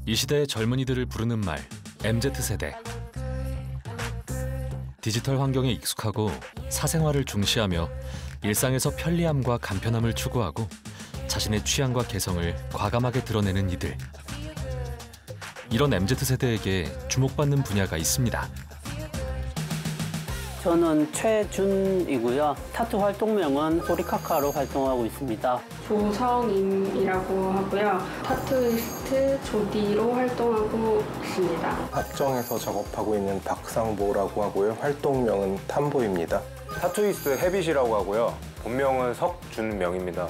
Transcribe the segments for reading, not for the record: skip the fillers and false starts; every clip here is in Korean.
이 시대의 젊은이들을 부르는 말, MZ세대. 디지털 환경에 익숙하고 사생활을 중시하며 일상에서 편리함과 간편함을 추구하고 자신의 취향과 개성을 과감하게 드러내는 이들. 이런 MZ세대에게 주목받는 분야가 있습니다. 저는 최준이고요. 타투 활동명은 호리카카로 활동하고 있습니다. 조성임이라고 하고요. 타투이스트 조디로 활동하고 있습니다. 합정에서 작업하고 있는 박상보라고 하고요. 활동명은 탐보입니다. 타투이스트 해빗이라고 하고요. 본명은 석준명입니다.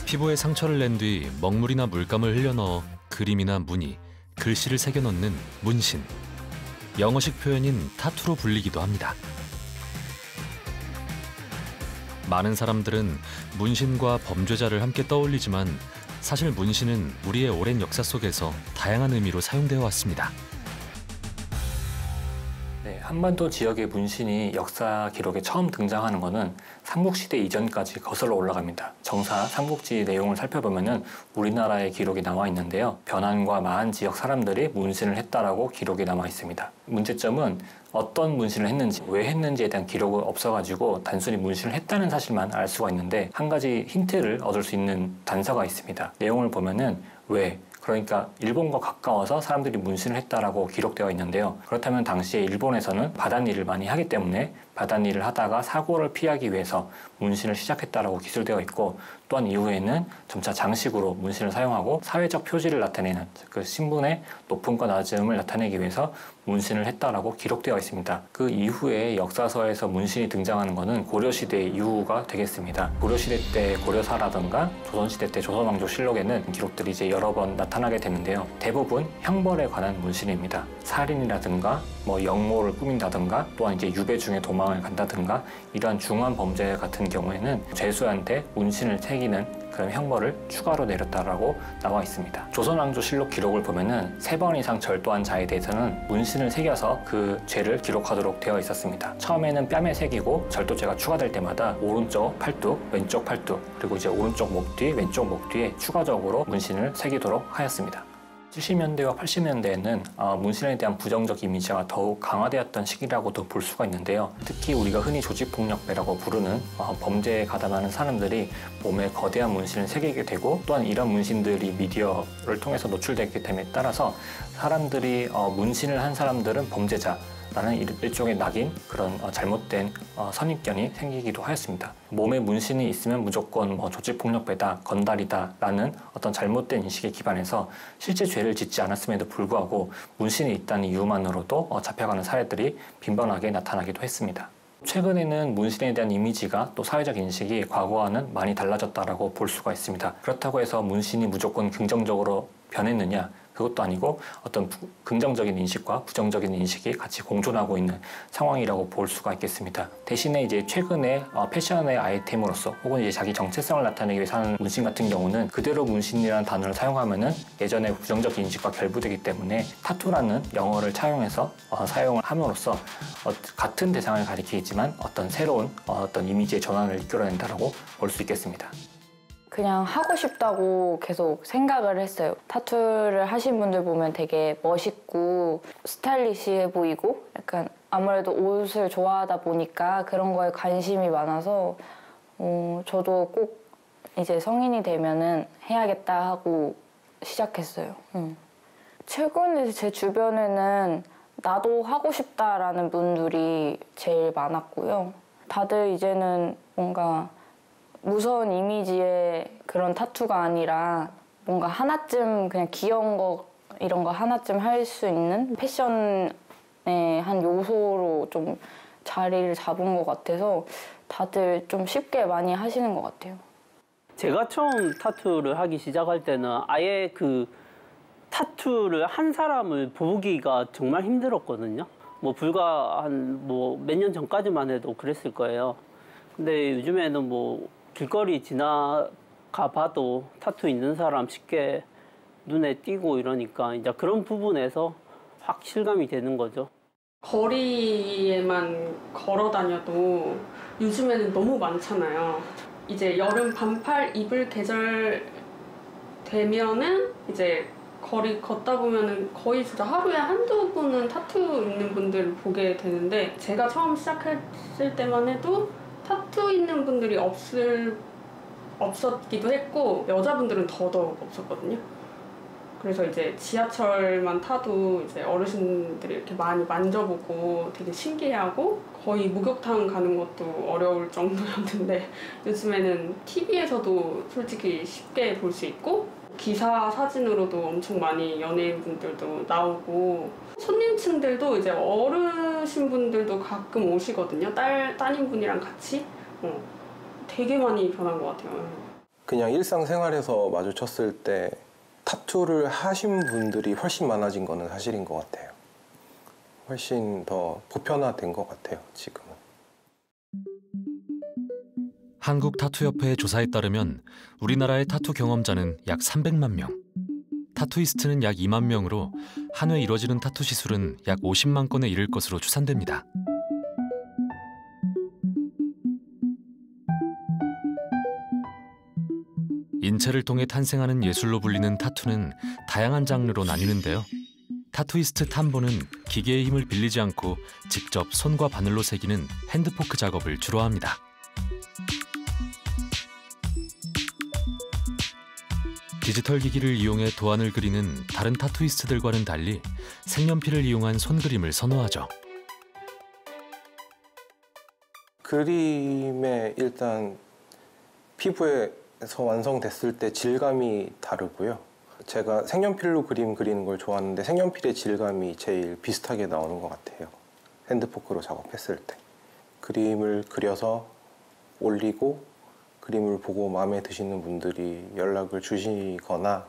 피부에 상처를 낸 뒤 먹물이나 물감을 흘려넣어 그림이나 무늬, 글씨를 새겨넣는 문신. 영어식 표현인 타투로 불리기도 합니다. 많은 사람들은 문신과 범죄자를 함께 떠올리지만 사실 문신은 우리의 오랜 역사 속에서 다양한 의미로 사용되어 왔습니다. 네, 한반도 지역의 문신이 역사 기록에 처음 등장하는 것은 삼국시대 이전까지 거슬러 올라갑니다. 정사 삼국지 내용을 살펴보면 우리나라의 기록이 나와 있는데요. 변환과 마한 지역 사람들이 문신을 했다라고 기록이 남아 있습니다. 문제점은 어떤 문신을 했는지, 왜 했는지에 대한 기록은 없어가지고 단순히 문신을 했다는 사실만 알 수가 있는데 한 가지 힌트를 얻을 수 있는 단서가 있습니다. 내용을 보면은 왜, 그러니까 일본과 가까워서 사람들이 문신을 했다라고 기록되어 있는데요. 그렇다면 당시에 일본에서는 바닷일을 많이 하기 때문에 바닷일을 하다가 사고를 피하기 위해서 문신을 시작했다라고 기술되어 있고, 또한 이후에는 점차 장식으로 문신을 사용하고 사회적 표지를 나타내는 그 신분의 높음과 낮음을 나타내기 위해서 문신을 했다라고 기록되어 있습니다. 그 이후에 역사서에서 문신이 등장하는 것은 고려시대 이후가 되겠습니다. 고려시대 때 고려사라든가 조선시대 때 조선왕조실록에는 기록들이 이제 여러 번 나타나게 되는데요. 대부분 형벌에 관한 문신입니다. 살인이라든가 영모를 꾸민다든가 또한 이제 유배 중에 도망을 간다든가 이러한 중한 범죄 같은 경우에는 죄수한테 문신을 새기는 그런 형벌을 추가로 내렸다라고 나와 있습니다. 조선왕조실록 기록을 보면은 3번 이상 절도한 자에 대해서는 문신을 새겨서 그 죄를 기록하도록 되어 있었습니다. 처음에는 뺨에 새기고 절도죄가 추가될 때마다 오른쪽 팔뚝, 왼쪽 팔뚝, 그리고 이제 오른쪽 목 뒤, 왼쪽 목 뒤에 추가적으로 문신을 새기도록 하였습니다. 70년대와 80년대에는 문신에 대한 부정적 이미지가 더욱 강화되었던 시기라고도 볼 수가 있는데요. 특히 우리가 흔히 조직폭력배라고 부르는 범죄에 가담하는 사람들이 몸에 거대한 문신을 새기게 되고, 또한 이런 문신들이 미디어를 통해서 노출되기 됨에 따라서 사람들이 문신을 한 사람들은 범죄자 라는 일종의 낙인, 그런 잘못된 선입견이 생기기도 하였습니다. 몸에 문신이 있으면 무조건 조직폭력배다, 건달이다 라는 어떤 잘못된 인식에 기반해서 실제 죄를 짓지 않았음에도 불구하고 문신이 있다는 이유만으로도 잡혀가는 사례들이 빈번하게 나타나기도 했습니다. 최근에는 문신에 대한 이미지가 또 사회적 인식이 과거와는 많이 달라졌다고 볼 수가 있습니다. 그렇다고 해서 문신이 무조건 긍정적으로 변했느냐? 그것도 아니고 어떤 긍정적인 인식과 부정적인 인식이 같이 공존하고 있는 상황이라고 볼 수가 있겠습니다. 대신에 이제 최근에 패션의 아이템으로서 혹은 이제 자기 정체성을 나타내기 위해서 하는 문신 같은 경우는 그대로 문신이라는 단어를 사용하면은 예전의 부정적인 인식과 결부되기 때문에 타투라는 영어를 차용해서 사용을 함으로써 같은 대상을 가리키지만 어떤 새로운 어떤 이미지의 전환을 이끌어낸다라고 볼 수 있겠습니다. 그냥 하고 싶다고 계속 생각을 했어요. 타투를 하신 분들 보면 되게 멋있고 스타일리시해 보이고 약간 아무래도 옷을 좋아하다 보니까 그런 거에 관심이 많아서 저도 꼭 이제 성인이 되면은 해야겠다 하고 시작했어요. 최근에 제 주변에는 나도 하고 싶다라는 분들이 제일 많았고요. 다들 이제는 뭔가 무서운 이미지의 그런 타투가 아니라 뭔가 하나쯤 그냥 귀여운 거 이런 거 하나쯤 할 수 있는 패션의 한 요소로 좀 자리를 잡은 것 같아서 다들 좀 쉽게 많이 하시는 것 같아요. 제가 처음 타투를 하기 시작할 때는 아예 그 타투를 한 사람을 보기가 정말 힘들었거든요. 불과 한 몇 년 전까지만 해도 그랬을 거예요. 근데 요즘에는 길거리 지나가 봐도 타투 있는 사람 쉽게 눈에 띄고 이러니까 이제 그런 부분에서 확 실감이 되는 거죠. 거리에만 걸어 다녀도 요즘에는 너무 많잖아요. 이제 여름 반팔 입을 계절이 되면은 이제 거리 걷다 보면은 거의 진짜 하루에 한두 분은 타투 있는 분들을 보게 되는데, 제가 처음 시작했을 때만 해도 타투 있는 분들이 없었기도 했고 여자분들은 더더욱 없었거든요. 그래서 이제 지하철만 타도 이제 어르신들이 이렇게 많이 만져보고 되게 신기해하고 거의 목욕탕 가는 것도 어려울 정도였는데, 요즘에는 TV에서도 솔직히 쉽게 볼 수 있고 기사 사진으로도 엄청 많이 연예인분들도 나오고, 손님층들도 이제 어르신분들도 가끔 오시거든요. 따님분이랑 같이. 되게 많이 변한 것 같아요. 그냥 일상생활에서 마주쳤을 때 타투를 하신 분들이 훨씬 많아진 거는 사실인 것 같아요. 훨씬 더 보편화된 것 같아요, 지금은. 한국타투협회의 조사에 따르면 우리나라의 타투 경험자는 약 300만 명, 타투이스트는 약 2만 명으로 한 해 이뤄지는 타투 시술은 약 50만 건에 이를 것으로 추산됩니다. 인체를 통해 탄생하는 예술로 불리는 타투는 다양한 장르로 나뉘는데요. 타투이스트 탐보는 기계의 힘을 빌리지 않고 직접 손과 바늘로 새기는 핸드포크 작업을 주로 합니다. 디지털 기기를 이용해 도안을 그리는 다른 타투이스트들과는 달리 색연필을 이용한 손그림을 선호하죠. 그림에 일단 피부에서 완성됐을 때 질감이 다르고요. 제가 색연필로 그림 그리는 걸 좋아하는데 색연필의 질감이 제일 비슷하게 나오는 것 같아요. 핸드포크로 작업했을 때. 그림을 그려서 올리고 그림을 보고 마음에 드시는 분들이 연락을 주시거나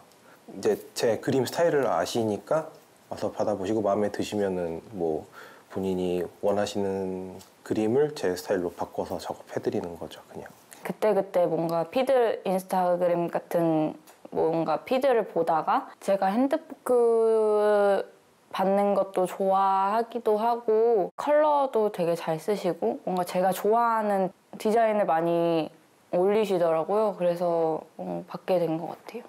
이제 제 그림 스타일을 아시니까 와서 받아보시고 마음에 드시면은 뭐 본인이 원하시는 그림을 제 스타일로 바꿔서 작업해드리는 거죠, 그냥. 그때그때 뭔가 피드, 인스타그램 같은 뭔가 피드를 보다가 제가 핸드포크 받는 것도 좋아하기도 하고 컬러도 되게 잘 쓰시고 뭔가 제가 좋아하는 디자인을 많이 올리시더라고요. 그래서 받게 된 것 같아요.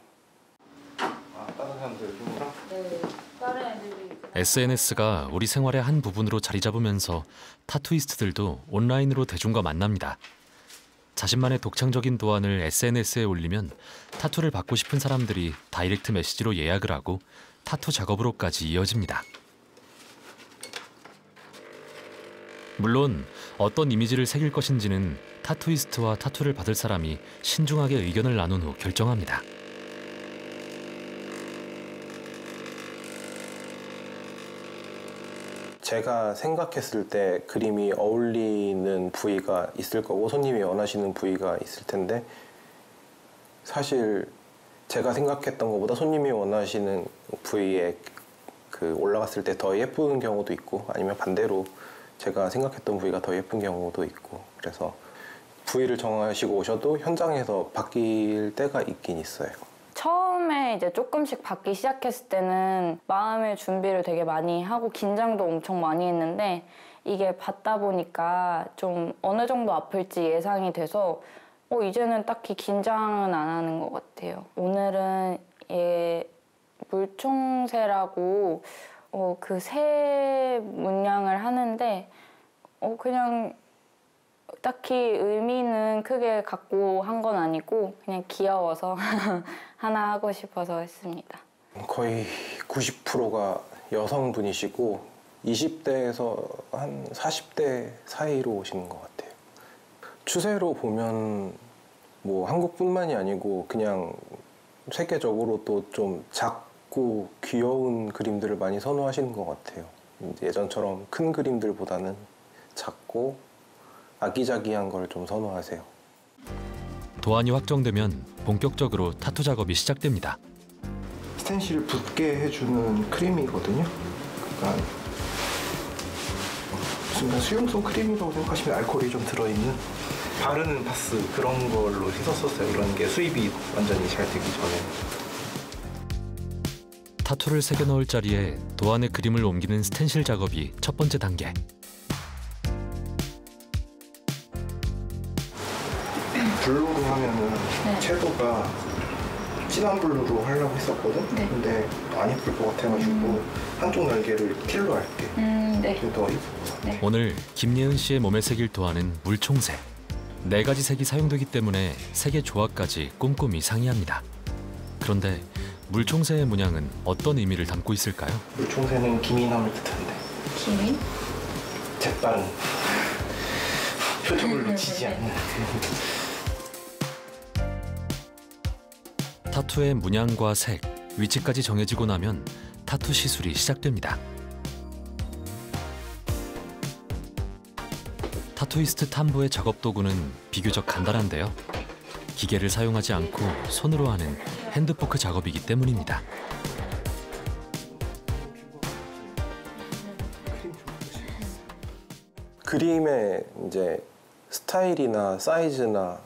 다른 사람들 흉이랑? 네, 다른 애들이. SNS가 우리 생활의 한 부분으로 자리 잡으면서 타투이스트들도 온라인으로 대중과 만납니다. 자신만의 독창적인 도안을 SNS에 올리면 타투를 받고 싶은 사람들이 다이렉트 메시지로 예약을 하고 타투 작업으로까지 이어집니다. 물론 어떤 이미지를 새길 것인지는 타투이스트와 타투를 받을 사람이 신중하게 의견을 나눈 후 결정합니다. 제가 생각했을 때 그림이 어울리는 부위가 있을 거고 손님이 원하시는 부위가 있을 텐데 사실 제가 생각했던 것보다 손님이 원하시는 부위에 그 올라갔을 때 더 예쁜 경우도 있고 아니면 반대로 제가 생각했던 부위가 더 예쁜 경우도 있고 그래서 부위를 정하시고 오셔도 현장에서 바뀔 때가 있긴 있어요. 처음에 이제 조금씩 받기 시작했을 때는 마음의 준비를 되게 많이 하고 긴장도 엄청 많이 했는데 이게 받다 보니까 좀 어느 정도 아플지 예상이 돼서 이제는 딱히 긴장은 안 하는 것 같아요. 오늘은 물총새라고 그 새 문양을 하는데 그냥 딱히 의미는 크게 갖고 한 건 아니고 그냥 귀여워서 하나 하고 싶어서 했습니다. 거의 90%가 여성분이시고 20대에서 한 40대 사이로 오시는 것 같아요. 추세로 보면 뭐 한국뿐만이 아니고 그냥 세계적으로 또 좀 작고 귀여운 그림들을 많이 선호하시는 것 같아요. 예전처럼 큰 그림들보다는 작고 아기자기한 걸 좀 선호하세요. 도안이 확정되면 본격적으로 타투 작업이 시작됩니다. 스텐실을 붓게 해주는 크림이거든요. 그러니까 무슨 수용성 크림이라고 생각하시면 알코올이 좀 들어있는 바르는 파스 그런 걸로 했었어요. 이런 게 수입이 완전히 잘 되기 전에. 타투를 새겨 넣을 자리에 도안의 그림을 옮기는 스텐실 작업이 첫 번째 단계. 블로로 하면은 채도가 진한 블루로 하려고 했었거든? 네. 근데 안 예쁠 것 같아가지고 한쪽 날개를 틸로 할게. 네. 그게 더 예쁠 것 같아. 오늘 김예은 씨의 몸의 색을 더하는 물총색. 4가지 색이 사용되기 때문에 색의 조화까지 꼼꼼히 상의합니다. 그런데 물총새의 문양은 어떤 의미를 담고 있을까요? 물총새는 기민함을 뜻한대. 기민? 재빠른. 표정을 놓치지 않는. 타투의 문양과 색, 위치까지 정해지고 나면 타투 시술이 시작됩니다. 타투이스트 탐부의 작업 도구는 비교적 간단한데요. 기계를 사용하지 않고 손으로 하는 핸드포크 작업이기 때문입니다. 그림의 이제 스타일이나 사이즈나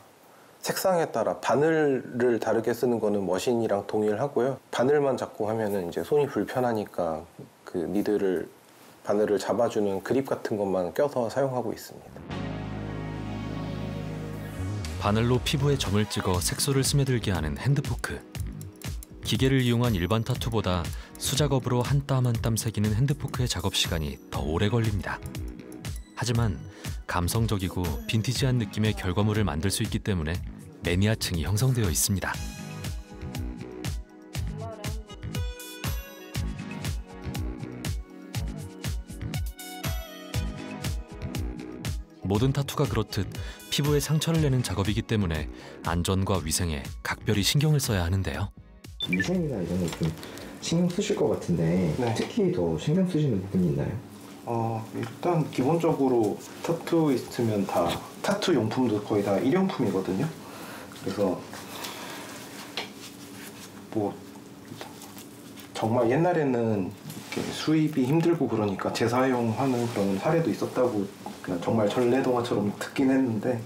색상에 따라 바늘을 다르게 쓰는 거는 머신이랑 동일하고요. 바늘만 잡고 하면은 이제 손이 불편하니까 그 니들을 바늘을 잡아주는 그립 같은 것만 껴서 사용하고 있습니다. 바늘로 피부에 점을 찍어 색소를 스며들게 하는 핸드포크. 기계를 이용한 일반 타투보다 수작업으로 한 땀 한 땀 새기는 핸드포크의 작업 시간이 더 오래 걸립니다. 하지만 감성적이고 빈티지한 느낌의 결과물을 만들 수 있기 때문에 매니아층이 형성되어 있습니다. 모든 타투가 그렇듯 피부에 상처를 내는 작업이기 때문에 안전과 위생에 각별히 신경을 써야 하는데요. 위생이나 이런 거 좀 신경 쓰실 것 같은데 네. 특히 더 신경 쓰시는 부분이 있나요? 일단 기본적으로 타투이스트면 다 타투 용품도 거의 다 일용품이거든요. 그래서 뭐 정말 옛날에는 이렇게 수입이 힘들고 그러니까 재사용하는 그런 사례도 있었다고 그냥 정말 전래동화처럼 듣긴 했는데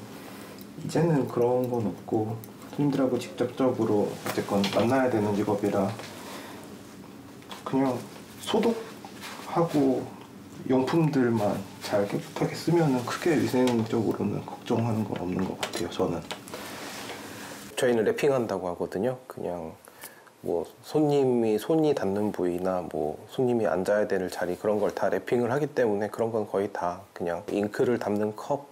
이제는 그런 건 없고 손님들하고 직접적으로 어쨌건 만나야 되는 직업이라 그냥 소독하고 용품들만 잘 깨끗하게 쓰면은 크게 위생적으로는 걱정하는 건 없는 것 같아요. 저는. 저희는 랩핑한다고 하거든요. 그냥 뭐 손이 닿는 부위나 뭐 손님이 앉아야 될 자리 그런 걸 다 랩핑을 하기 때문에 그런 건 거의 다 그냥 잉크를 담는 컵,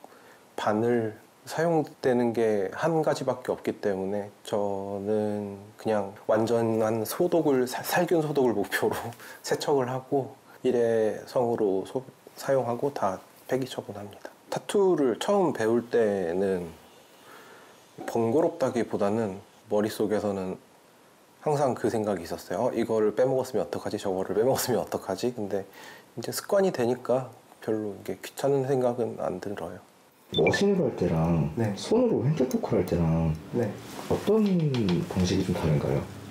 바늘 사용되는 게 한 가지밖에 없기 때문에 저는 그냥 완전한 소독을 살균 소독을 목표로 세척을 하고 일회성으로 사용하고 다 폐기 처분합니다. 타투를 처음 배울 때는 번거롭다기보다는 머릿속에서는 항상 그 생각이 있었어요. 이거를 빼먹었으면 어떡하지? 저거를 빼먹었으면 어떡하지? 근데 이제 습관이 되니까 별로 이게 귀찮은 생각은 안 들어요. 머신으로 할 때랑 네. 손으로 핸드포크를 할 때랑 네. 어떤 방식이 좀 다른가요?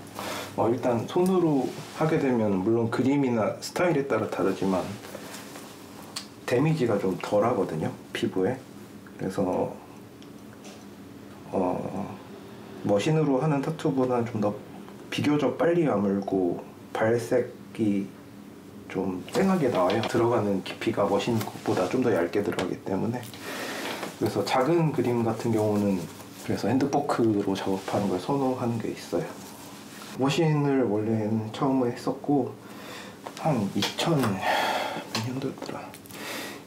일단 손으로 하게 되면 물론 그림이나 스타일에 따라 다르지만 데미지가 좀 덜 하거든요, 피부에. 그래서 머신으로 하는 타투보다는 좀 더 비교적 빨리 아물고 발색이 좀 쨍하게 나와요. 들어가는 깊이가 머신보다 좀 더 얇게 들어가기 때문에. 그래서 작은 그림 같은 경우는 그래서 핸드포크로 작업하는 걸 선호하는 게 있어요. 머신을 원래는 처음에 했었고 한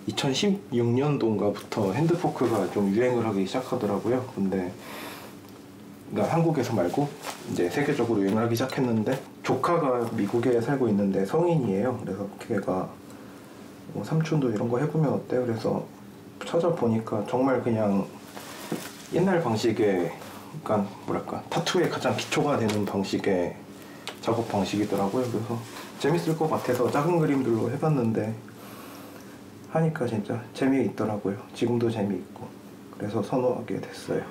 2016년도인가부터 핸드포크가 좀 유행을 하기 시작하더라고요. 근데 그러니까 한국에서 말고 이제 세계적으로 유행을 하기 시작했는데 조카가 미국에 살고 있는데 성인이에요. 그래서 걔가 뭐 삼촌도 이런 거 해보면 어때? 그래서 찾아보니까 정말 그냥 옛날 방식의 그러니까 뭐랄까 타투의 가장 기초가 되는 방식의 작업 방식이더라고요. 그래서 재밌을 것 같아서 작은 그림들로 해봤는데 하니까 진짜 재미있더라고요. 지금도 재미있고 그래서 선호하게 됐어요.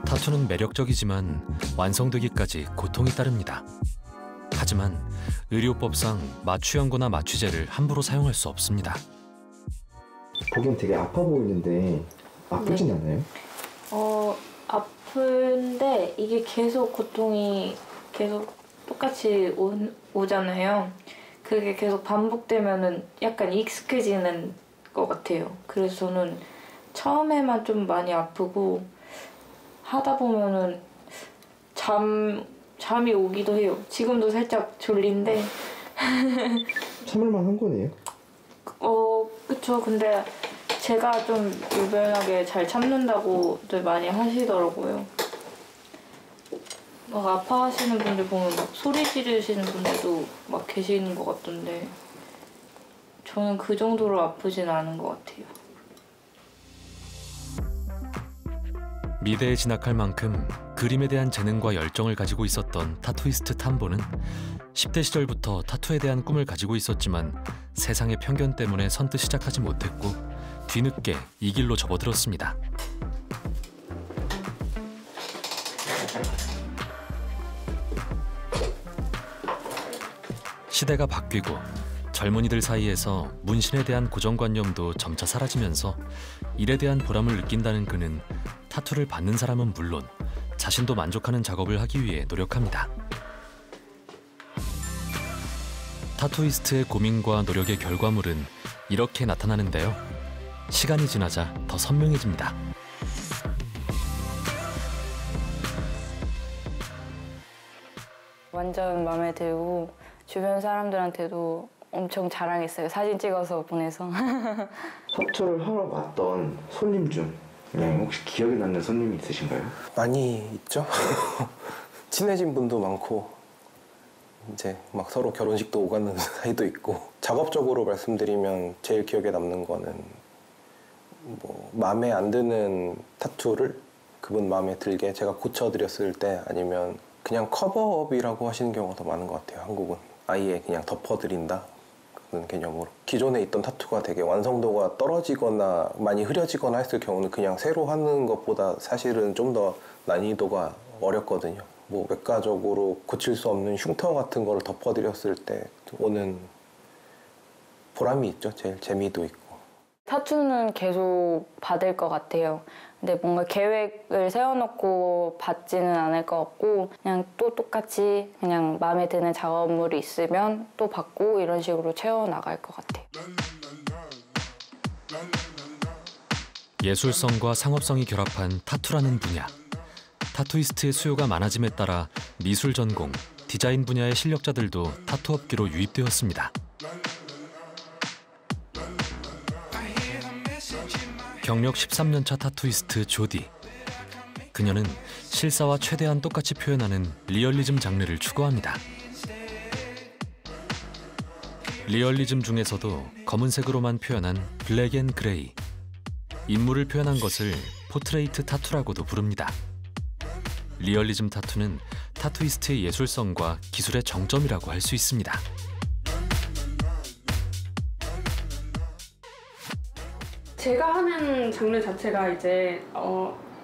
타투는 매력적이지만 완성되기까지 고통이 따릅니다. 하지만 의료법상 마취연고나 마취제를 함부로 사용할 수 없습니다. 보기엔 되게 아파 보이는데 아프진 않아요? 아픈데 이게 계속 고통이 계속 똑같이 오잖아요. 그게 계속 반복되면은 약간 익숙해지는 것 같아요. 그래서 저는 처음에만 좀 많이 아프고 하다 보면은 잠이 오기도 해요. 지금도 살짝 졸린데. 참을만 한 거네요. 그쵸. 근데 제가 좀 유별나게 잘 참는다고들 많이 하시더라고요. 막 아파하시는 분들 보면 막 소리 지르시는 분들도 막 계시는 것 같던데 저는 그 정도로 아프진 않은 것 같아요. 미대에 진학할 만큼 그림에 대한 재능과 열정을 가지고 있었던 타투이스트 탐보는 10대 시절부터 타투에 대한 꿈을 가지고 있었지만 세상의 편견 때문에 선뜻 시작하지 못했고 뒤늦게 이 길로 접어들었습니다. 시대가 바뀌고 젊은이들 사이에서 문신에 대한 고정관념도 점차 사라지면서 일에 대한 보람을 느낀다는 그는 타투를 받는 사람은 물론 자신도 만족하는 작업을 하기 위해 노력합니다. 타투이스트의 고민과 노력의 결과물은 이렇게 나타나는데요. 시간이 지나자 더 선명해집니다. 완전 마음에 들고 주변 사람들한테도 엄청 자랑했어요. 사진 찍어서 보내서. 타투를 하러 왔던 손님 중 혹시 기억에 남는 손님이 있으신가요? 많이 있죠. 친해진 분도 많고 이제 막 서로 결혼식도 오가는 사이도 있고. 작업적으로 말씀드리면 제일 기억에 남는 거는 뭐 마음에 안 드는 타투를 그분 마음에 들게 제가 고쳐드렸을 때, 아니면 그냥 커버업이라고 하시는 경우가 더 많은 것 같아요. 한국은 아예 그냥 덮어드린다 그런 개념으로. 기존에 있던 타투가 되게 완성도가 떨어지거나 많이 흐려지거나 했을 경우는 그냥 새로 하는 것보다 사실은 좀 더 난이도가 어렵거든요. 뭐 외과적으로 고칠 수 없는 흉터 같은 거를 덮어드렸을 때 오는 보람이 있죠. 제일 재미도 있고. 타투는 계속 받을 것 같아요. 근데 뭔가 계획을 세워놓고 받지는 않을 것 같고 그냥 또 똑같이 그냥 마음에 드는 작업물이 있으면 또 받고 이런 식으로 채워나갈 것 같아요. 예술성과 상업성이 결합한 타투라는 분야. 타투이스트의 수요가 많아짐에 따라 미술 전공, 디자인 분야의 실력자들도 타투 업계로 유입되었습니다. 경력 13년차 타투이스트 조디. 그녀는 실사와 최대한 똑같이 표현하는 리얼리즘 장르를 추구합니다. 리얼리즘 중에서도 검은색으로만 표현한 블랙 앤 그레이. 인물을 표현한 것을 포트레이트 타투라고도 부릅니다. 리얼리즘 타투는 타투이스트의 예술성과 기술의 정점이라고 할 수 있습니다. 제가 하는 장르 자체가 이제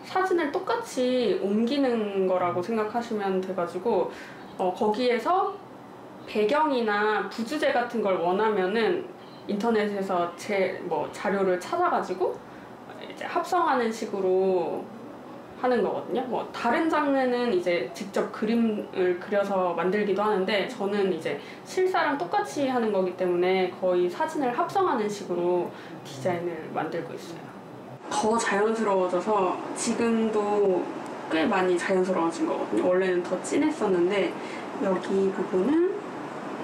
사진을 똑같이 옮기는 거라고 생각하시면 돼가지고 거기에서 배경이나 부주제 같은 걸 원하면은 인터넷에서 자료를 찾아가지고 이제 합성하는 식으로 하는 거거든요. 뭐 다른 장르는 이제 직접 그림을 그려서 만들기도 하는데 저는 이제 실사랑 똑같이 하는 거기 때문에 거의 사진을 합성하는 식으로 디자인을 만들고 있어요. 더 자연스러워져서 지금도 꽤 많이 자연스러워진 거거든요. 원래는 더 진했었는데 여기 부분은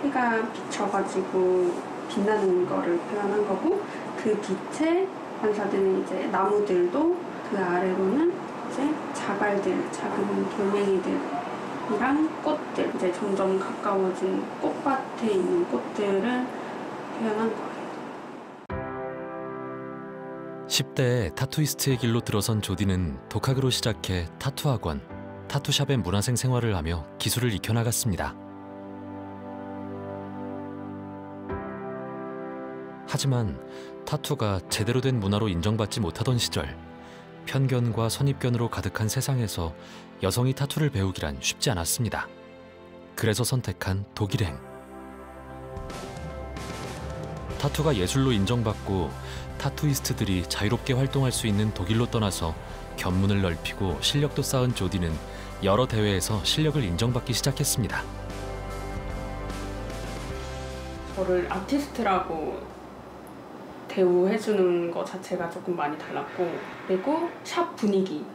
해가 비쳐가지고 빛나는 거를 표현한 거고 그 빛에 반사되는 이제 나무들도 그 아래로는 이제 자갈들, 작은 돌멩이들이랑 꽃들, 이제 점점 가까워진 꽃밭에 있는 꽃들을 표현한 거예요. 10대에 타투이스트의 길로 들어선 조디는 독학으로 시작해 타투 학원, 타투샵의 문화생 생활을 하며 기술을 익혀나갔습니다. 하지만 타투가 제대로 된 문화로 인정받지 못하던 시절, 편견과 선입견으로 가득한 세상에서 여성이 타투를 배우기란 쉽지 않았습니다. 그래서 선택한 독일행. 타투가 예술로 인정받고 타투이스트들이 자유롭게 활동할 수 있는 독일로 떠나서 견문을 넓히고 실력도 쌓은 조디는 여러 대회에서 실력을 인정받기 시작했습니다. 저를 아티스트라고 대우해주는 것 자체가 조금 많이 달랐고, 그리고 샵 분위기,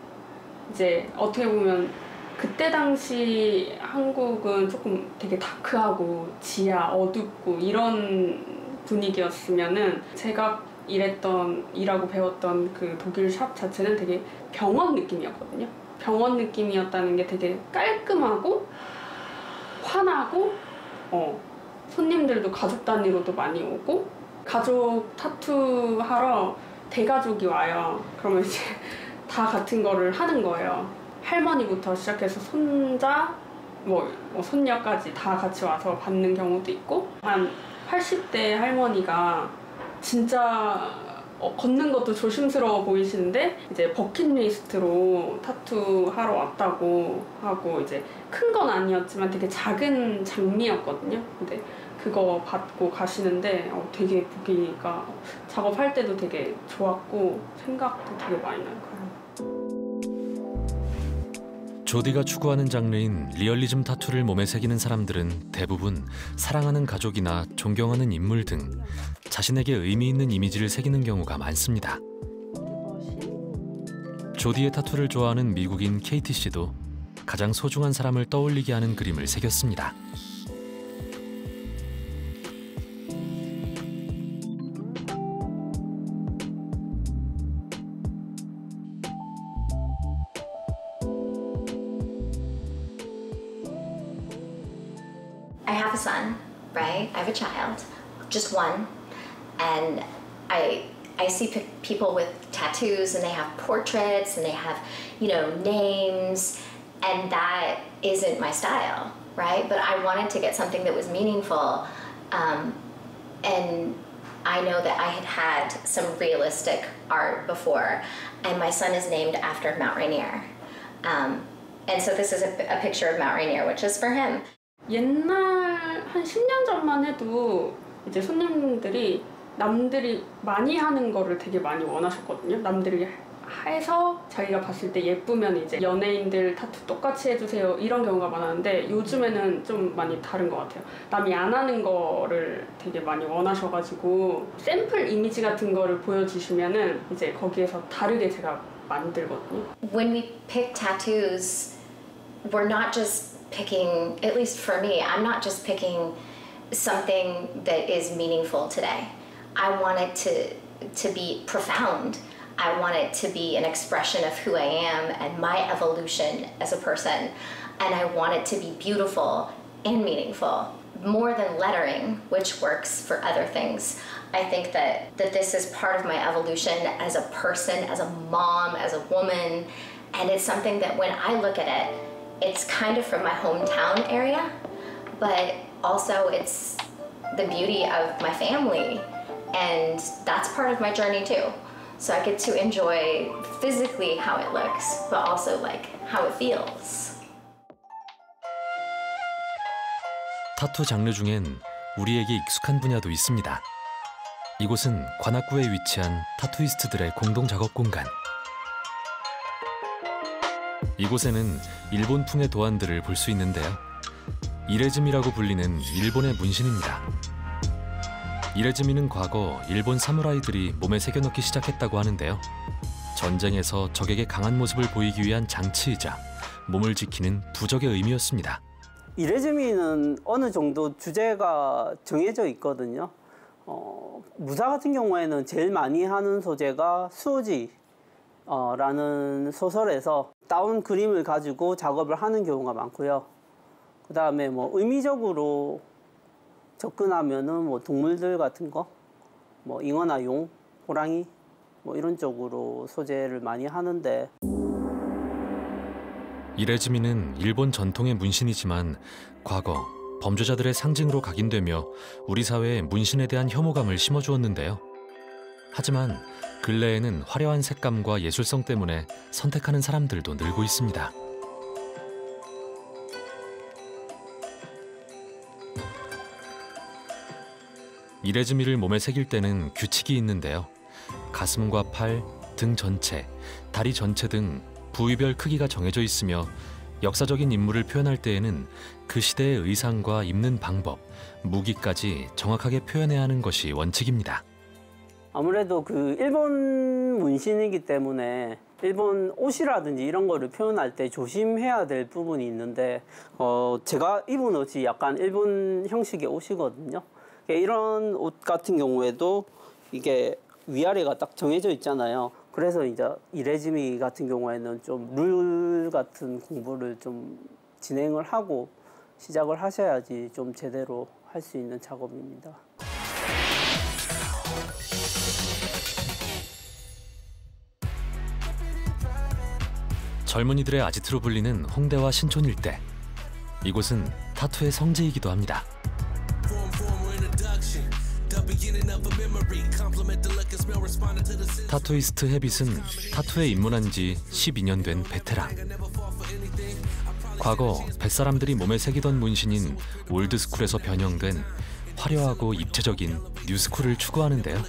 이제 어떻게 보면 그때 당시 한국은 조금 되게 다크하고 지하 어둡고 이런 분위기였으면은 제가 일하고 배웠던 그 독일 샵 자체는 되게 병원 느낌이었거든요. 병원 느낌이었다는 게 되게 깔끔하고 환하고 손님들도 가족 단위로도 많이 오고 가족 타투 하러 대가족이 와요. 그러면 이제 다 같은 거를 하는 거예요. 할머니부터 시작해서 손자, 손녀까지 다 같이 와서 받는 경우도 있고 한 80대 할머니가 진짜 걷는 것도 조심스러워 보이시는데 이제 버킷리스트로 타투 하러 왔다고 하고 이제 큰 건 아니었지만 되게 작은 장미였거든요. 근데 그거 받고 가시는데 되게 보기가 작업할 때도 되게 좋았고 생각도 되게 많이 나요. 조디가 추구하는 장르인 리얼리즘 타투를 몸에 새기는 사람들은 대부분 사랑하는 가족이나 존경하는 인물 등 자신에게 의미 있는 이미지를 새기는 경우가 많습니다. 조디의 타투를 좋아하는 미국인 케이티 씨도 가장 소중한 사람을 떠올리게 하는 그림을 새겼습니다. I have a son, right? I have a child, just one, and I see people with tattoos and they have portraits and they have, names, and that isn't my style, right? But I wanted to get something that was meaningful, and I know that I had some realistic art before, and my son is named after Mount Rainier, and so this is a picture of Mount Rainier, which is for him. 옛날 한 10년 전만 해도 이제 손님들이 남들이 많이 하는 거를 되게 많이 원하셨거든요. 남들이 해서 자기가 봤을 때 예쁘면 이제 연예인들 타투 똑같이 해주세요 이런 경우가 많았는데 요즘에는 좀 많이 다른 것 같아요. 남이 안 하는 거를 되게 많이 원하셔가지고 샘플 이미지 같은 거를 보여주시면은 이제 거기에서 다르게 제가 만들거든요. When we pick tattoos, we're not just picking, at least for me, I'm not just picking something that is meaningful today. I want it to be profound. I want it to be an expression of who I am and my evolution as a person. And I want it to be beautiful and meaningful, more than lettering, which works for other things. I think that this is part of my evolution as a person, as a mom, as a woman, and it's something that when I look at it, it's kind of from my hometown area, but also it's the beauty of my family, and that's part of my journey too. So I get to enjoy physically how it looks, but also like how it feels. 타투 장르 중엔 우리에게 익숙한 분야도 있습니다. 이곳은 관악구에 위치한 타투이스트들의 공동 작업 공간. 이곳에는 일본풍의 도안들을 볼 수 있는데요. 이레즈미라고 불리는 일본의 문신입니다. 이레즈미는 과거 일본 사무라이들이 몸에 새겨넣기 시작했다고 하는데요. 전쟁에서 적에게 강한 모습을 보이기 위한 장치이자 몸을 지키는 부적의 의미였습니다. 이레즈미는 어느 정도 주제가 정해져 있거든요. 무사 같은 경우에는 제일 많이 하는 소재가 수호지 라는 소설에서 따온 그림을 가지고 작업을 하는 경우가 많고요. 그 다음에 의미적으로 접근하면은 동물들 같은 거, 잉어나 용, 호랑이 이런 쪽으로 소재를 많이 하는데. 이레즈미는 일본 전통의 문신이지만 과거 범죄자들의 상징으로 각인되며 우리 사회에 문신에 대한 혐오감을 심어주었는데요. 하지만 근래에는 화려한 색감과 예술성 때문에 선택하는 사람들도 늘고 있습니다. 이레즈미를 몸에 새길 때는 규칙이 있는데요. 가슴과 팔, 등 전체, 다리 전체 등 부위별 크기가 정해져 있으며 역사적인 인물을 표현할 때에는 그 시대의 의상과 입는 방법, 무기까지 정확하게 표현해야 하는 것이 원칙입니다. 아무래도 그 일본 문신이기 때문에 일본 옷이라든지 이런 거를 표현할 때 조심해야 될 부분이 있는데 제가 입은 옷이 약간 일본 형식의 옷이거든요. 이런 옷 같은 경우에도 이게 위아래가 딱 정해져 있잖아요. 그래서 이제 이레즈미 같은 경우에는 좀 룰 같은 공부를 좀 진행을 하고 시작을 하셔야지 좀 제대로 할 수 있는 작업입니다. 젊은이들의 아지트로 불리는 홍대와 신촌 일대. 이곳은 타투의 성지이기도 합니다. 타투이스트 헤빗은 타투에 입문한 지 12년 된 베테랑. 과거 뱃사람들이 몸에 새기던 문신인 올드스쿨에서 변형된 화려하고 입체적인 뉴스쿨을 추구하는데요.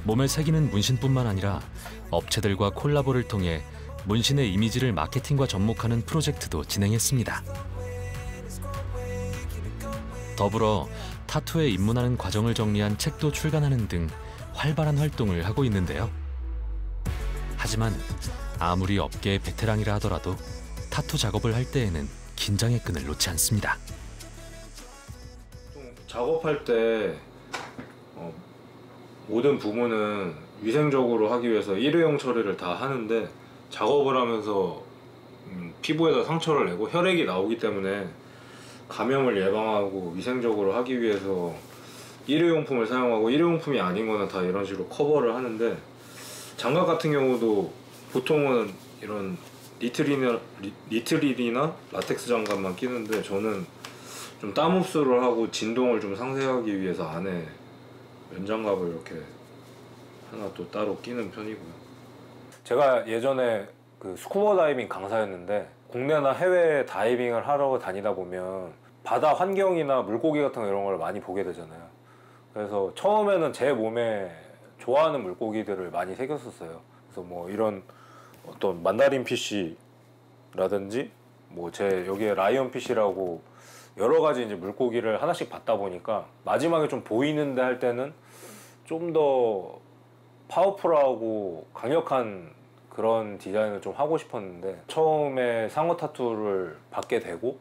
몸에 새기는 문신뿐만 아니라 업체들과 콜라보를 통해 문신의 이미지를 마케팅과 접목하는 프로젝트도 진행했습니다. 더불어 타투에 입문하는 과정을 정리한 책도 출간하는 등 활발한 활동을 하고 있는데요. 하지만 아무리 업계의 베테랑이라 하더라도 타투 작업을 할 때에는 긴장의 끈을 놓지 않습니다. 작업할 때 모든 부분은 위생적으로 하기 위해서 일회용 처리를 다 하는데 작업을 하면서 피부에다 상처를 내고 혈액이 나오기 때문에 감염을 예방하고 위생적으로 하기 위해서 일회용품을 사용하고 일회용품이 아닌 거는 다 이런 식으로 커버를 하는데 장갑 같은 경우도 보통은 이런 니트릴이나 라텍스 장갑만 끼는데 저는 좀 땀 흡수를 하고 진동을 좀 상쇄하기 위해서 안에 면장갑을 이렇게 하나 또 따로 끼는 편이고요. 제가 예전에 그 스쿠버 다이빙 강사였는데 국내나 해외 다이빙을 하러 다니다 보면 바다 환경이나 물고기 같은 거 이런 걸 많이 보게 되잖아요. 그래서 처음에는 제 몸에 좋아하는 물고기들을 많이 새겼었어요. 그래서 뭐 이런 어떤 만다린 피쉬라든지 뭐 제 여기에 라이언 피쉬라고 여러 가지 이제 물고기를 하나씩 봤다 보니까 마지막에 좀 보이는데 할 때는 좀 더 파워풀하고 강력한 그런 디자인을 좀 하고 싶었는데 처음에 상어 타투를 받게 되고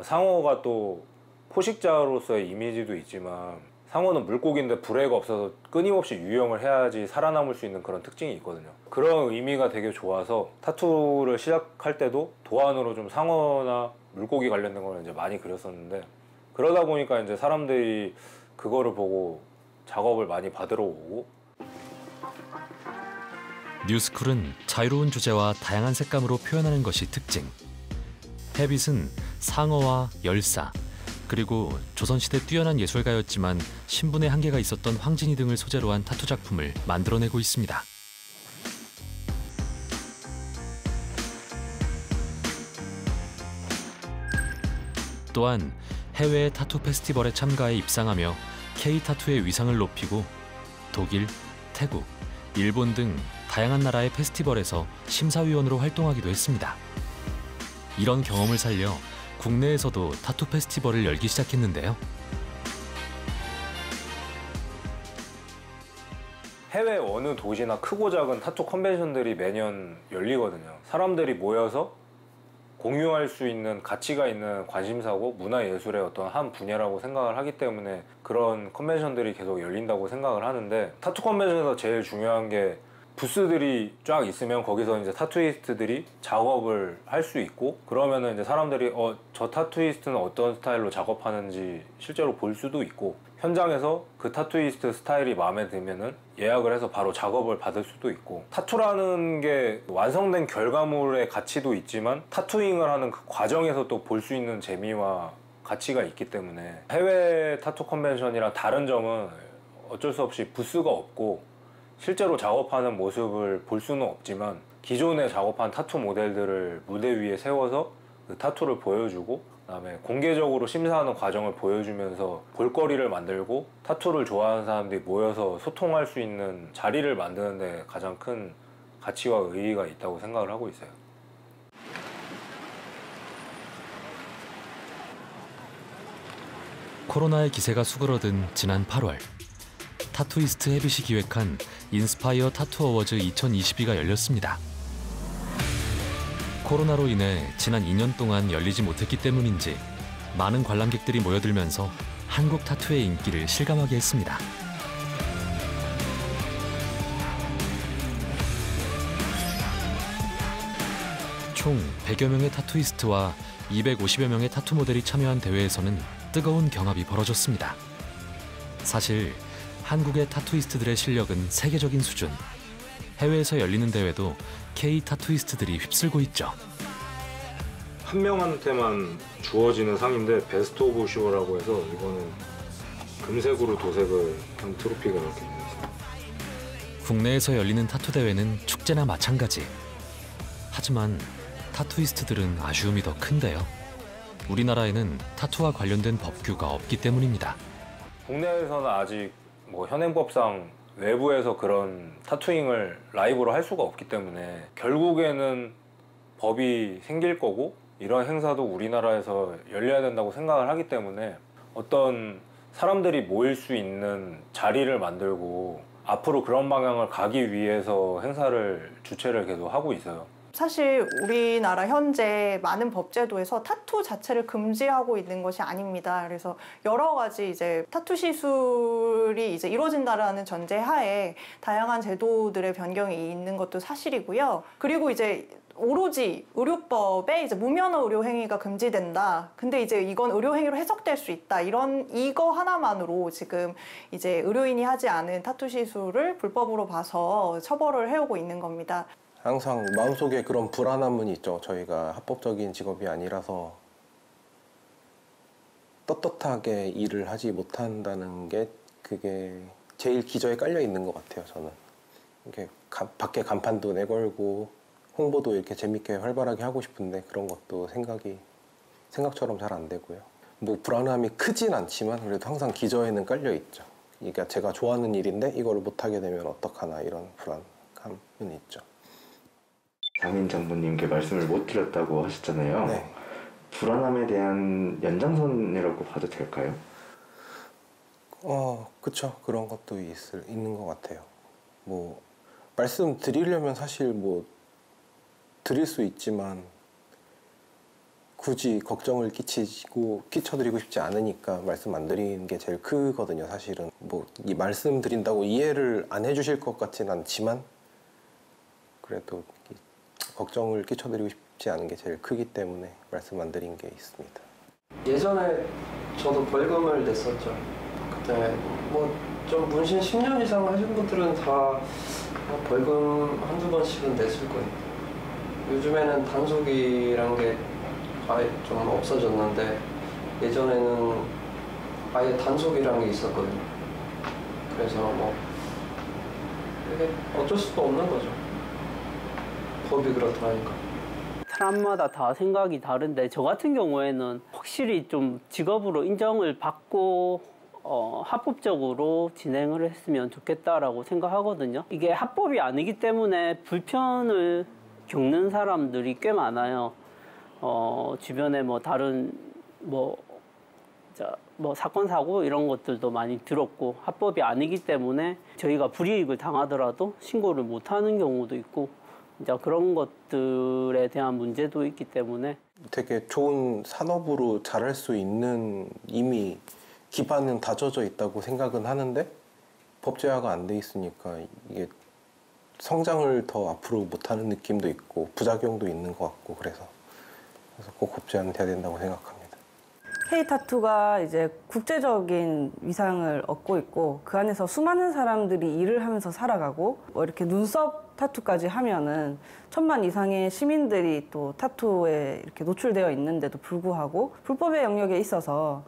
상어가 또 포식자로서의 이미지도 있지만 상어는 물고기인데 불에가 없어서 끊임없이 유영을 해야지 살아남을 수 있는 그런 특징이 있거든요. 그런 의미가 되게 좋아서 타투를 시작할 때도 도안으로 좀 상어나 물고기 관련된 걸 이제 많이 그렸었는데 그러다 보니까 이제 사람들이 그거를 보고 작업을 많이 받으러 오고. 뉴스쿨은 자유로운 주제와 다양한 색감으로 표현하는 것이 특징. 헤빗은 상어와 열사, 그리고 조선시대 뛰어난 예술가였지만 신분의 한계가 있었던 황진이 등을 소재로 한 타투 작품을 만들어내고 있습니다. 또한 해외의 타투 페스티벌에 참가해 입상하며 K-타투의 위상을 높이고 독일, 태국, 일본 등 다양한 나라의 페스티벌에서 심사위원으로 활동하기도 했습니다. 이런 경험을 살려 국내에서도 타투 페스티벌을 열기 시작했는데요. 해외 어느 도시나 크고 작은 타투 컨벤션들이 매년 열리거든요. 사람들이 모여서 공유할 수 있는 가치가 있는 관심사고 문화예술의 어떤 한 분야라고 생각을 하기 때문에 그런 컨벤션들이 계속 열린다고 생각을 하는데 타투 컨벤션에서 제일 중요한 게 부스들이 쫙 있으면 거기서 이제 타투이스트들이 작업을 할 수 있고 그러면은 이제 사람들이 저 타투이스트는 어떤 스타일로 작업하는지 실제로 볼 수도 있고 현장에서 그 타투이스트 스타일이 마음에 들면은 예약을 해서 바로 작업을 받을 수도 있고 타투라는 게 완성된 결과물의 가치도 있지만 타투잉을 하는 그 과정에서 또 볼 수 있는 재미와 가치가 있기 때문에 해외 타투 컨벤션이랑 다른 점은 어쩔 수 없이 부스가 없고 실제로 작업하는 모습을 볼 수는 없지만 기존에 작업한 타투 모델들을 무대 위에 세워서 그 타투를 보여주고 그다음에 공개적으로 심사하는 과정을 보여주면서 볼거리를 만들고 타투를 좋아하는 사람들이 모여서 소통할 수 있는 자리를 만드는 데 가장 큰 가치와 의의가 있다고 생각을 하고 있어요. 코로나의 기세가 수그러든 지난 8월 타투이스트 헤빗이 기획한 인스파이어 타투 어워즈 2022가 열렸습니다. 코로나로 인해 지난 2년 동안 열리지 못했기 때문인지 많은 관람객들이 모여들면서 한국 타투의 인기를 실감하게 했습니다. 총 100여 명의 타투이스트와 250여 명의 타투 모델이 참여한 대회에서는 뜨거운 경합이 벌어졌습니다. 사실 한국의 타투이스트들의 실력은 세계적인 수준. 해외에서 열리는 대회도 K 타투이스트들이 휩쓸고 있죠. 한 명한테만 주어지는 상인데 베스트 오브 쇼라고 해서 이거는 금색으로 도색을 한 트로피가 이렇게 있습니다. 국내에서 열리는 타투 대회는 축제나 마찬가지. 하지만 타투이스트들은 아쉬움이 더 큰데요. 우리나라에는 타투와 관련된 법규가 없기 때문입니다. 국내에서는 아직 현행법상 외부에서 그런 타투잉을 라이브로 할 수가 없기 때문에 결국에는 법이 생길 거고 이런 행사도 우리나라에서 열려야 된다고 생각을 하기 때문에 어떤 사람들이 모일 수 있는 자리를 만들고 앞으로 그런 방향을 가기 위해서 행사를 주최를 계속 하고 있어요. 사실 우리나라 현재 많은 법제도에서 타투 자체를 금지하고 있는 것이 아닙니다. 그래서 여러 가지 이제 타투 시술이 이제 이루어진다라는 전제하에 다양한 제도들의 변경이 있는 것도 사실이고요. 그리고 이제 오로지 의료법에 이제 무면허 의료 행위가 금지된다. 근데 이제 이건 의료 행위로 해석될 수 있다. 이거 하나만으로 지금 이제 의료인이 하지 않은 타투 시술을 불법으로 봐서 처벌을 해오고 있는 겁니다. 항상 마음속에 그런 불안함은 있죠. 저희가 합법적인 직업이 아니라서 떳떳하게 일을 하지 못한다는 게 그게 제일 기저에 깔려 있는 것 같아요. 저는 이렇게 밖에 간판도 내걸고 홍보도 이렇게 재밌게 활발하게 하고 싶은데 그런 것도 생각처럼 잘 안 되고요. 불안함이 크진 않지만 그래도 항상 기저에는 깔려 있죠. 그러니까 제가 좋아하는 일인데 이걸 못하게 되면 어떡하나 이런 불안감은 있죠. 장인 장모님께 말씀을 못 드렸다고 하셨잖아요. 네. 불안함에 대한 연장선이라고 봐도 될까요? 그쵸. 그런 것도 있는 것 같아요. 말씀드리려면 사실 드릴 수 있지만 굳이 걱정을 끼쳐드리고 싶지 않으니까 말씀 안 드리는 게 제일 크거든요. 사실은 이 말씀드린다고 이해를 안 해주실 것 같진 않지만 그래도 걱정을 끼쳐드리고 싶지 않은 게 제일 크기 때문에 말씀 안 드린 게 있습니다. 예전에 저도 벌금을 냈었죠. 그때 좀 문신 10년 이상 하신 분들은 다 벌금 한두 번씩은 냈을 거예요. 요즘에는 단속이란 게 아예 좀 없어졌는데 예전에는 아예 단속이란 게 있었거든요. 그래서 이게 어쩔 수가 없는 거죠. 법이 그렇다니까. 사람마다 다 생각이 다른데 저 같은 경우에는 확실히 좀 직업으로 인정을 받고 합법적으로 진행을 했으면 좋겠다라고 생각하거든요. 이게 합법이 아니기 때문에 불편을 겪는 사람들이 꽤 많아요. 주변에 다른 사건 사고 이런 것들도 많이 들었고 합법이 아니기 때문에 저희가 불이익을 당하더라도 신고를 못하는 경우도 있고 이제 그런 것들에 대한 문제도 있기 때문에 되게 좋은 산업으로 잘할 수 있는 이미 기반은 다져져 있다고 생각은 하는데 법제화가 안 돼 있으니까 이게 성장을 더 앞으로 못하는 느낌도 있고 부작용도 있는 것 같고 그래서 꼭 법제화는 돼야 된다고 생각합니다. K-타투가 이제 국제적인 위상을 얻고 있고 그 안에서 수많은 사람들이 일을 하면서 살아가고 이렇게 눈썹 타투까지 하면은 1000만 이상의 시민들이 또 타투에 이렇게 노출되어 있는데도 불구하고 불법의 영역에 있어서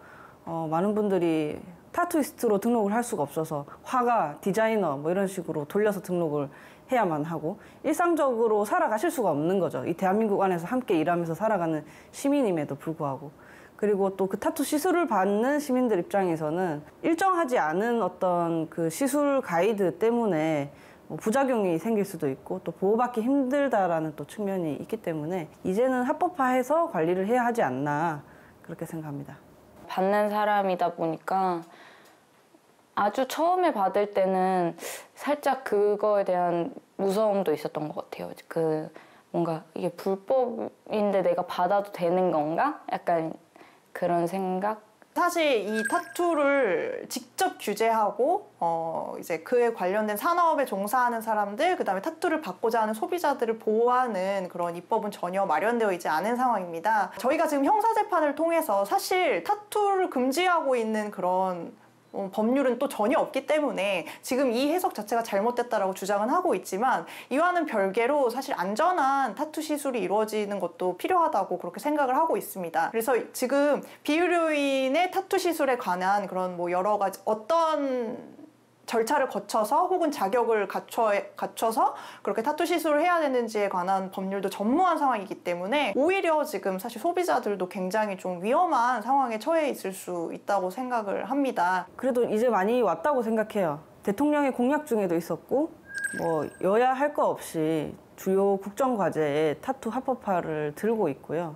많은 분들이 타투이스트로 등록을 할 수가 없어서 화가, 디자이너 이런 식으로 돌려서 등록을 해야만 하고 일상적으로 살아가실 수가 없는 거죠. 이 대한민국 안에서 함께 일하면서 살아가는 시민임에도 불구하고 그리고 또 그 타투 시술을 받는 시민들 입장에서는 일정하지 않은 어떤 그 시술 가이드 때문에 부작용이 생길 수도 있고 또 보호받기 힘들다라는 또 측면이 있기 때문에 이제는 합법화해서 관리를 해야 하지 않나 그렇게 생각합니다. 받는 사람이다 보니까 아주 처음에 받을 때는 살짝 그거에 대한 무서움도 있었던 것 같아요. 그 뭔가 이게 불법인데 내가 받아도 되는 건가? 약간 그런 생각? 사실 이 타투를 직접 규제하고 이제 그에 관련된 산업에 종사하는 사람들, 그다음에 타투를 받고자 하는 소비자들을 보호하는 그런 입법은 전혀 마련되어 있지 않은 상황입니다. 저희가 지금 형사재판을 통해서 사실 타투를 금지하고 있는 그런 법률은 또 전혀 없기 때문에 지금 이 해석 자체가 잘못됐다라고 주장은 하고 있지만, 이와는 별개로 사실 안전한 타투 시술이 이루어지는 것도 필요하다고 그렇게 생각을 하고 있습니다. 그래서 지금 비의료인의 타투 시술에 관한 그런 뭐 여러 가지 어떤 절차를 거쳐서 혹은 자격을 갖춰서 그렇게 타투 시술을 해야 되는지에 관한 법률도 전무한 상황이기 때문에 오히려 지금 사실 소비자들도 굉장히 좀 위험한 상황에 처해 있을 수 있다고 생각을 합니다. 그래도 이제 많이 왔다고 생각해요. 대통령의 공약 중에도 있었고 뭐 여야 할 거 없이 주요 국정과제에 타투 합법화를 들고 있고요.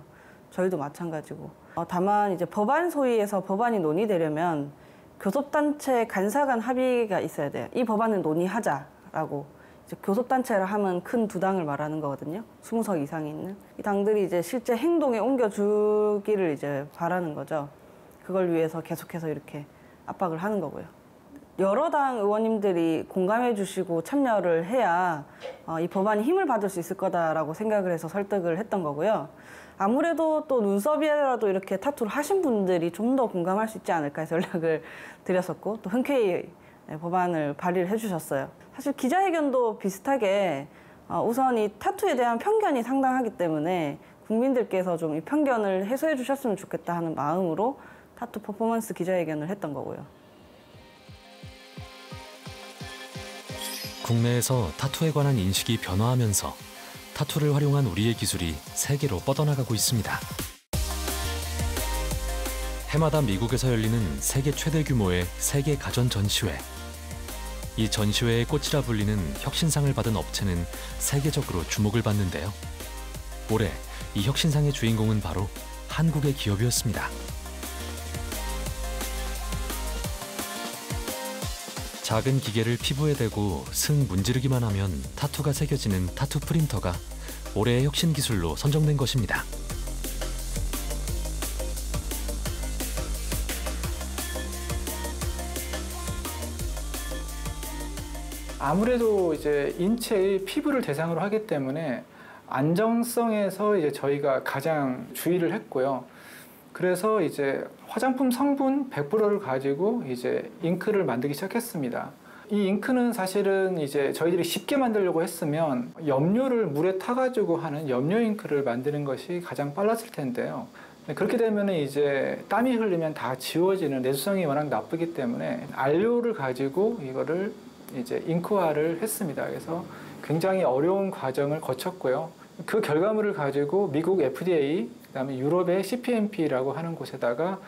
저희도 마찬가지고. 다만 이제 법안 소위에서 법안이 논의되려면 교섭단체 간사 간 합의가 있어야 돼요. 이 법안을 논의하자라고. 이제 교섭단체라 하면 큰 두 당을 말하는 거거든요. 20석 이상이 있는. 이 당들이 이제 실제 행동에 옮겨주기를 이제 바라는 거죠. 그걸 위해서 계속해서 이렇게 압박을 하는 거고요. 여러 당 의원님들이 공감해 주시고 참여를 해야 이 법안이 힘을 받을 수 있을 거다라고 생각을 해서 설득을 했던 거고요. 아무래도 또 눈썹이라도 이렇게 타투를 하신 분들이 좀 더 공감할 수 있지 않을까 해서 연락을 드렸었고, 또 흔쾌히 법안을 발의를 해주셨어요. 사실 기자회견도 비슷하게 우선 이 타투에 대한 편견이 상당하기 때문에 국민들께서 좀 이 편견을 해소해 주셨으면 좋겠다 하는 마음으로 타투 퍼포먼스 기자회견을 했던 거고요. 국내에서 타투에 관한 인식이 변화하면서 타투를 활용한 우리의 기술이 세계로 뻗어나가고 있습니다. 해마다 미국에서 열리는 세계 최대 규모의 세계 가전 전시회. 이 전시회의 꽃이라 불리는 혁신상을 받은 업체는 세계적으로 주목을 받는데요. 올해 이 혁신상의 주인공은 바로 한국의 기업이었습니다. 작은 기계를 피부에 대고 승 문지르기만 하면 타투가 새겨지는 타투 프린터가 올해의 혁신 기술로 선정된 것입니다. 아무래도 이제 인체의 피부를 대상으로 하기 때문에 안정성에서 이제 저희가 가장 주의를 했고요. 그래서 이제 화장품 성분 100%를 가지고 이제 잉크를 만들기 시작했습니다. 이 잉크는 사실은 이제 저희들이 쉽게 만들려고 했으면 염료를 물에 타가지고 하는 염료 잉크를 만드는 것이 가장 빨랐을 텐데요. 그렇게 되면 이제 땀이 흘리면 다 지워지는 내수성이 워낙 나쁘기 때문에 안료를 가지고 이거를 이제 잉크화를 했습니다. 그래서 굉장히 어려운 과정을 거쳤고요. 그 결과물을 가지고 미국 FDA, 그다음에 유럽의 CPMP라고 하는 곳에다가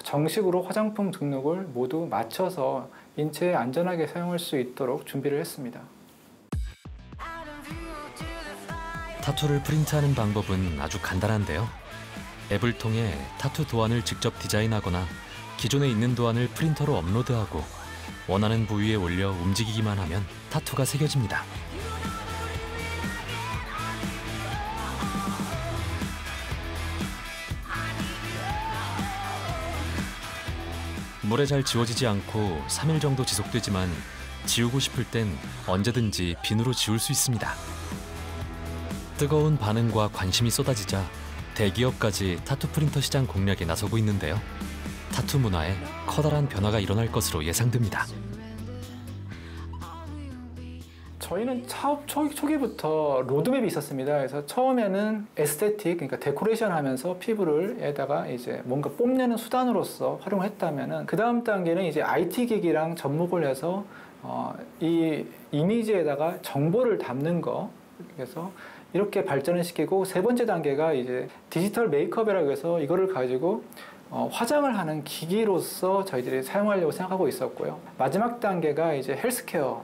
정식으로 화장품 등록을 모두 맞춰서 인체에 안전하게 사용할 수 있도록 준비를 했습니다. 타투를 프린트하는 방법은 아주 간단한데요. 앱을 통해 타투 도안을 직접 디자인하거나 기존에 있는 도안을 프린터로 업로드하고 원하는 부위에 올려 움직이기만 하면 타투가 새겨집니다. 물에 잘 지워지지 않고 3일 정도 지속되지만 지우고 싶을 땐 언제든지 비누로 지울 수 있습니다. 뜨거운 반응과 관심이 쏟아지자 대기업까지 타투 프린터 시장 공략에 나서고 있는데요. 타투 문화에 커다란 변화가 일어날 것으로 예상됩니다. 저희는 초기부터 로드맵이 있었습니다. 그래서 처음에는 에스테틱, 그러니까 데코레이션 하면서 피부를에다가 이제 뭔가 뽐내는 수단으로서 활용했다면은 그 다음 단계는 이제 IT 기기랑 접목을 해서 이 이미지에다가 정보를 담는 거. 그래서 이렇게 발전을 시키고 세 번째 단계가 이제 디지털 메이크업이라고 해서 이거를 가지고 화장을 하는 기기로서 저희들이 사용하려고 생각하고 있었고요. 마지막 단계가 이제 헬스케어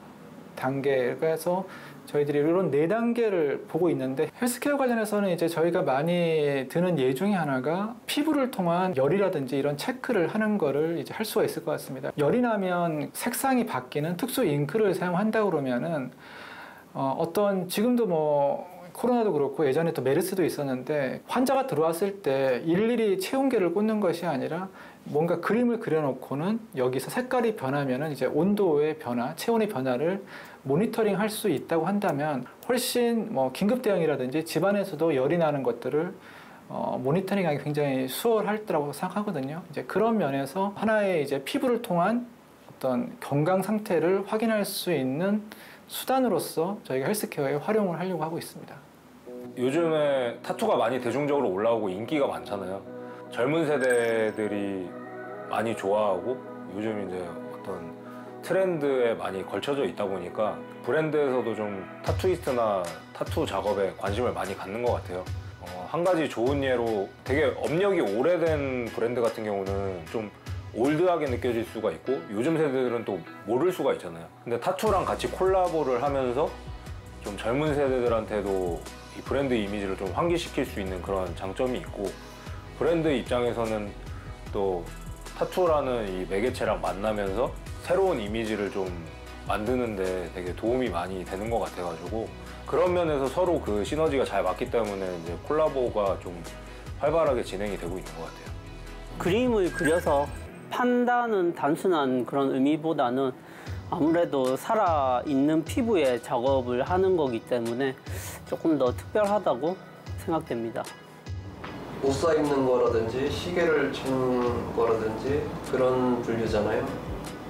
단계에서 저희들이 이런 4단계를 보고 있는데 헬스케어 관련해서는 이제 저희가 많이 드는 예 중에 하나가 피부를 통한 열이라든지 이런 체크를 하는 거를 이제 할 수가 있을 것 같습니다. 열이 나면 색상이 바뀌는 특수 잉크를 사용한다 그러면은 어떤 지금도 뭐 코로나도 그렇고 예전에 또 메르스도 있었는데 환자가 들어왔을 때 일일이 체온계를 꽂는 것이 아니라 뭔가 그림을 그려놓고는 여기서 색깔이 변하면은 이제 온도의 변화, 체온의 변화를 모니터링 할 수 있다고 한다면 훨씬 뭐 긴급 대응이라든지 집안에서도 열이 나는 것들을 모니터링하기 굉장히 수월할 거라고 생각하거든요. 이제 그런 면에서 하나의 이제 피부를 통한 어떤 건강 상태를 확인할 수 있는 수단으로서 저희가 헬스케어에 활용을 하려고 하고 있습니다. 요즘에 타투가 많이 대중적으로 올라오고 인기가 많잖아요. 젊은 세대들이 많이 좋아하고 요즘 이제 어떤 트렌드에 많이 걸쳐져 있다 보니까 브랜드에서도 좀 타투이스트나 타투 작업에 관심을 많이 갖는 것 같아요. 한 가지 좋은 예로 되게 업력이 오래된 브랜드 같은 경우는 좀 올드하게 느껴질 수가 있고 요즘 세대들은 또 모를 수가 있잖아요. 근데 타투랑 같이 콜라보를 하면서 좀 젊은 세대들한테도 이 브랜드 이미지를 좀 환기시킬 수 있는 그런 장점이 있고 브랜드 입장에서는 또 타투라는 이 매개체랑 만나면서 새로운 이미지를 좀 만드는데 되게 도움이 많이 되는 것 같아가지고 그런 면에서 서로 그 시너지가 잘 맞기 때문에 이제 콜라보가 좀 활발하게 진행이 되고 있는 것 같아요. 그림을 그려서 판다는 단순한 그런 의미보다는 아무래도 살아있는 피부에 작업을 하는 거기 때문에 조금 더 특별하다고 생각됩니다. 옷 사입는 거라든지 시계를 친 거라든지 그런 분류잖아요.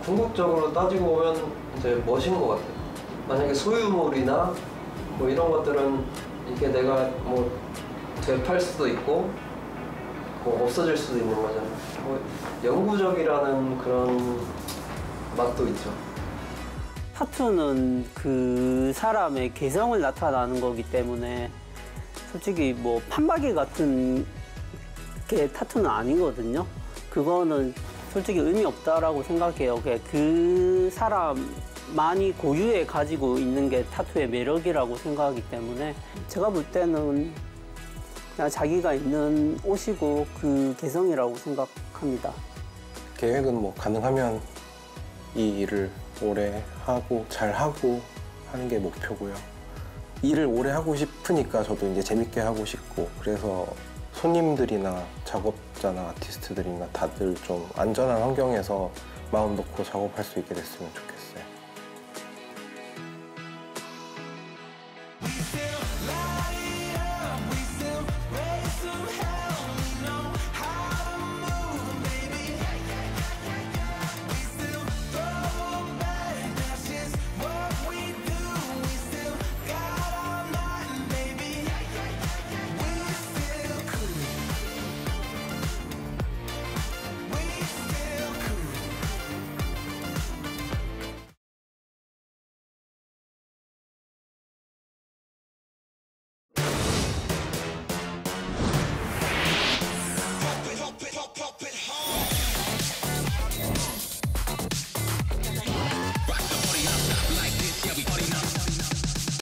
궁극적으로 따지고 보면 이제 멋인 것 같아요. 만약에 소유물이나 뭐 이런 것들은 이게 내가 뭐 되팔 수도 있고 뭐 없어질 수도 있는 거잖아요. 뭐 영구적이라는 그런 맛도 있죠. 타투는 그 사람의 개성을 나타내는 거기 때문에 솔직히 뭐 판박이 같은 게 타투는 아니거든요. 그거는 솔직히 의미 없다라고 생각해요. 그 사람만이 고유해 가지고 있는 게 타투의 매력이라고 생각하기 때문에 제가 볼 때는 그냥 자기가 입는 옷이고 그 개성이라고 생각합니다. 계획은 뭐 가능하면 이 일을 오래 하고 잘 하고 하는 게 목표고요. 일을 오래 하고 싶으니까 저도 이제 재밌게 하고 싶고 그래서 손님들이나 작업자나 아티스트들이나 다들 좀 안전한 환경에서 마음 놓고 작업할 수 있게 됐으면 좋겠어요.